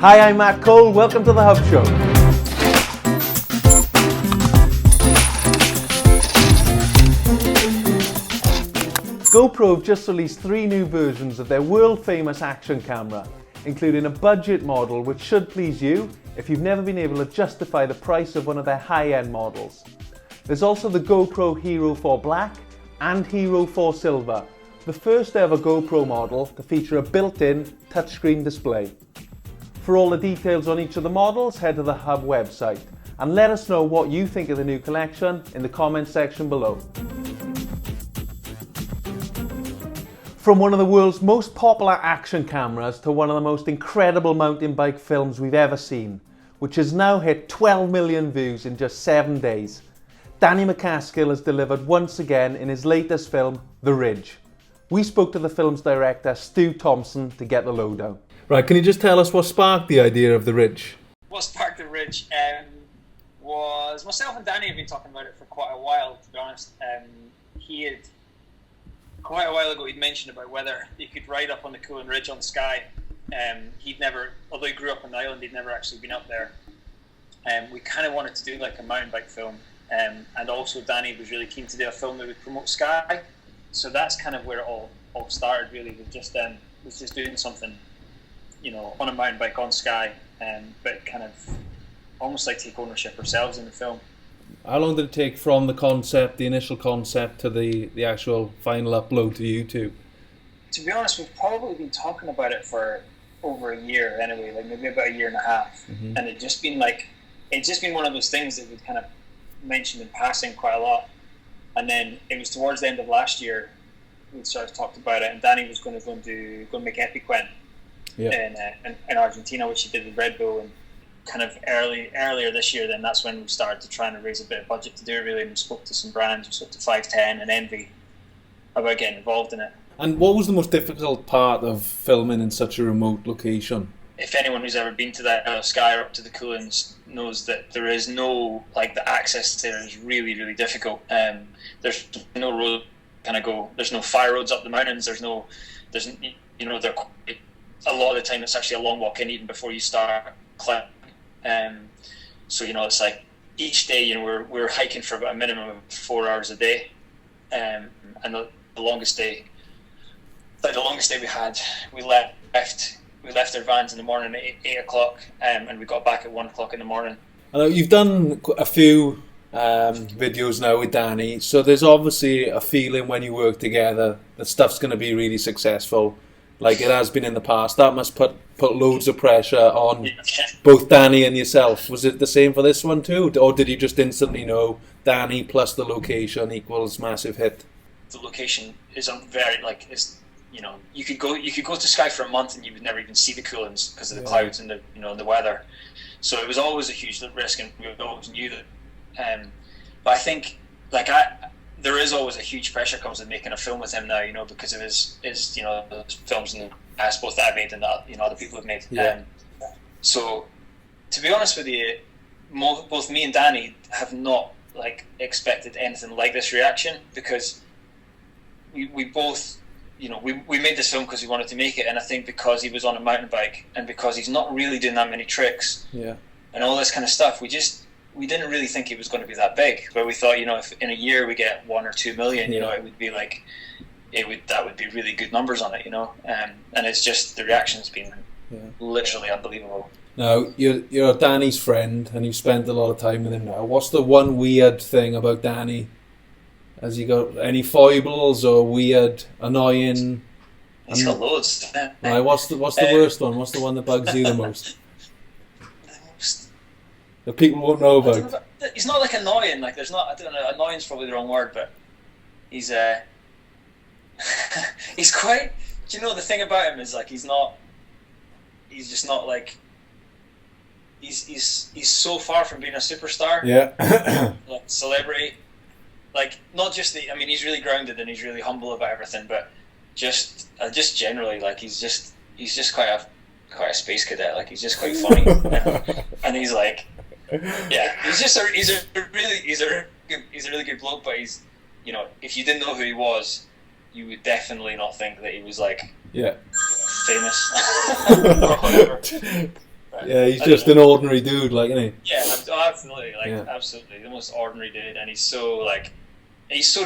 Hi, I'm Matt Cole. Welcome to the Hub Show. GoPro have just released 3 new versions of their world-famous action camera, including a budget model which should please you if you've never been able to justify the price of one of their high-end models. There's also the GoPro Hero4 Black and Hero4 Silver, the first ever GoPro model to feature a built-in touchscreen display. For all the details on each of the models, head to the Hub website and let us know what you think of the new collection in the comments section below. From one of the world's most popular action cameras to one of the most incredible mountain bike films we've ever seen, which has now hit 12 million views in just 7 days, Danny Macaskill has delivered once again in his latest film, The Ridge. We spoke to the film's director, Stu Thomson, to get the lowdown. Right, can you just tell us what sparked the idea of The Ridge? What sparked The Ridge was myself and Danny have been talking about it for quite a while, to be honest. He had, quite a while ago, he'd mentioned about whether he could ride up on the Coolin Ridge on Skye. He'd never, although he grew up on the island, he'd never actually been up there. We kind of wanted to do like a mountain bike film. And also Danny was really keen to do a film that would promote Skye, so that's kind of where it all started really, with just doing something, you know, on a mountain bike on Skye, but kind of almost like take ownership ourselves in the film. How long did it take from the concept, the initial concept, to the actual final upload to YouTube? To be honest, we've probably been talking about it for over a year anyway, like maybe about a year and a half, and it's just been one of those things that we'd kind of mentioned in passing quite a lot, and then it was towards the end of last year we sort of talked about it, and Danny was going to make Epiquen in Argentina, which he did with Red Bull, and kind of earlier this year, then that's when we started to try and raise a bit of budget to do it really, and we spoke to some brands, we spoke to 510 and Envy about getting involved in it. And what was the most difficult part of filming in such a remote location? If anyone who's ever been to that Isle of Skye or up to the Coolins knows that there is no, like, the access there is really, really difficult. There's no road kind of go. There's no fire roads up the mountains. There's you know, they're a lot of the time it's actually a long walk in even before you start climbing. So you know, it's like each day, you know, we're hiking for about a minimum of 4 hours a day, and the longest day we had, we left our vans in the morning at 8 o'clock, and we got back at 1 o'clock in the morning. I know you've done a few videos now with Danny, so there's obviously a feeling when you work together that stuff's going to be really successful, like it has been in the past. That must put loads of pressure on both Danny and yourself. Was it the same for this one too, or did you just instantly know Danny plus the location equals massive hit? The location is it's, you know, you could go to Skye for a month and you would never even see the Coolins because of the clouds and the, you know, the weather. So it was always a huge risk, and we always knew that. But I think, like, there is always a huge pressure comes with making a film with him now, you know, because of his you know, the films in the past, both that I've made and that, you know, other people have made. So to be honest with you, both me and Danny have not like expected anything like this reaction, because we both, you know, we made this film because we wanted to make it, and I think because he was on a mountain bike and because he's not really doing that many tricks and all this kind of stuff, we didn't really think it was going to be that big. But we thought, you know, if in a year we get 1 or 2 million, you know, it would be like, that would be really good numbers on it, you know. And it's just, the reaction's been literally unbelievable. Now, you're Danny's friend and you've spent a lot of time with him now. What's the one weird thing about Danny? Has he got any foibles or weird, annoying? He's got loads. Right, what's the worst one? What's the one that bugs you the most? That people won't know about. He's not like annoying. Like, there's not. I don't know. Annoying's probably the wrong word, but he's he's quite. Do you know, the thing about him is, like, he's just not like. He's so far from being a superstar. Yeah. Like celebrity. Like, not just I mean, he's really grounded and he's really humble about everything, but just generally, like, he's just quite a space cadet. Like, he's just quite funny, and he's like, yeah, he's a really good bloke. But he's, you know, if you didn't know who he was, you would definitely not think that he was like famous or whatever. Yeah, he's just an ordinary dude, like, isn't he? Yeah, absolutely, absolutely, the most ordinary dude, and he's so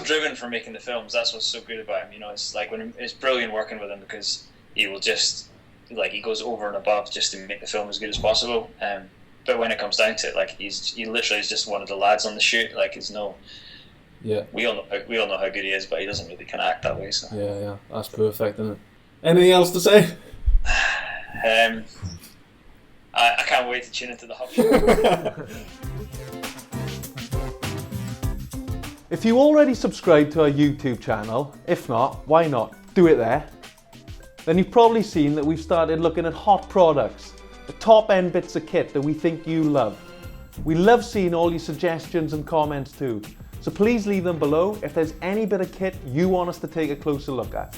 driven for making the films. That's what's so good about him. You know, it's like it's brilliant working with him because he will just he goes over and above just to make the film as good as possible. But when it comes down to it, he literally is just one of the lads on the shoot. Like, it's no. Yeah. We all know how good he is, but he doesn't really kind of act that way. So. Yeah, that's perfect, isn't it? Anything else to say? I can't wait to tune into the Hub Show. If you already subscribe to our YouTube channel, if not, why not? Do it there. Then you've probably seen that we've started looking at hot products, the top end bits of kit that we think you love. We love seeing all your suggestions and comments too, so please leave them below if there's any bit of kit you want us to take a closer look at.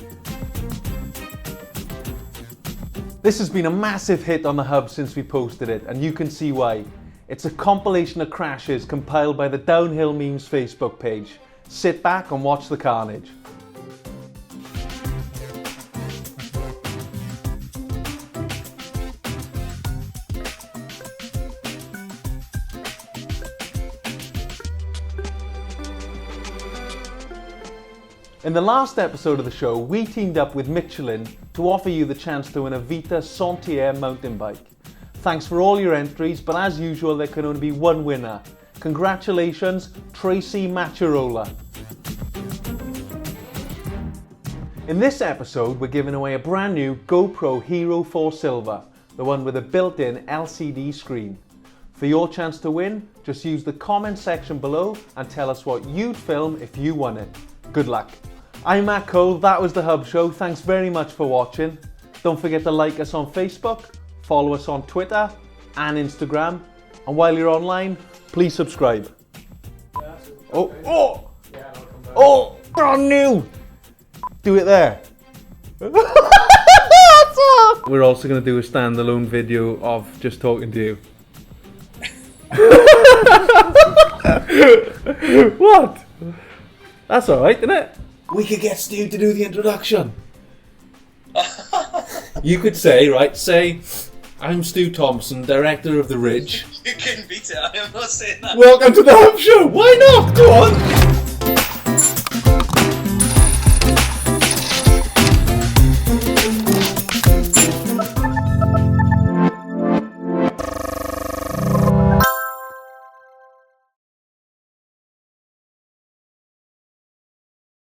This has been a massive hit on the Hub since we posted it, and you can see why. It's a compilation of crashes compiled by the Downhill Memes Facebook page. Sit back and watch the carnage. In the last episode of the show, we teamed up with Michelin to offer you the chance to win a Vita Sentier mountain bike. Thanks for all your entries, but as usual, there can only be one winner. Congratulations, Tracy Macharola. In this episode, we're giving away a brand new GoPro Hero4 Silver, the one with a built-in LCD screen. For your chance to win, just use the comment section below and tell us what you'd film if you won it. Good luck. I'm Matt Cole, that was the Hub Show. Thanks very much for watching. Don't forget to like us on Facebook, follow us on Twitter and Instagram, and while you're online, please subscribe. Oh, brand new! Do it there. We're also going to do a standalone video of just talking to you. What? That's alright, isn't it? We could get Stu to do the introduction. You could say, I'm Stu Thomson, director of The Ridge. You couldn't beat it, I am not saying that. Welcome to the Hub Show. Why not? Go on.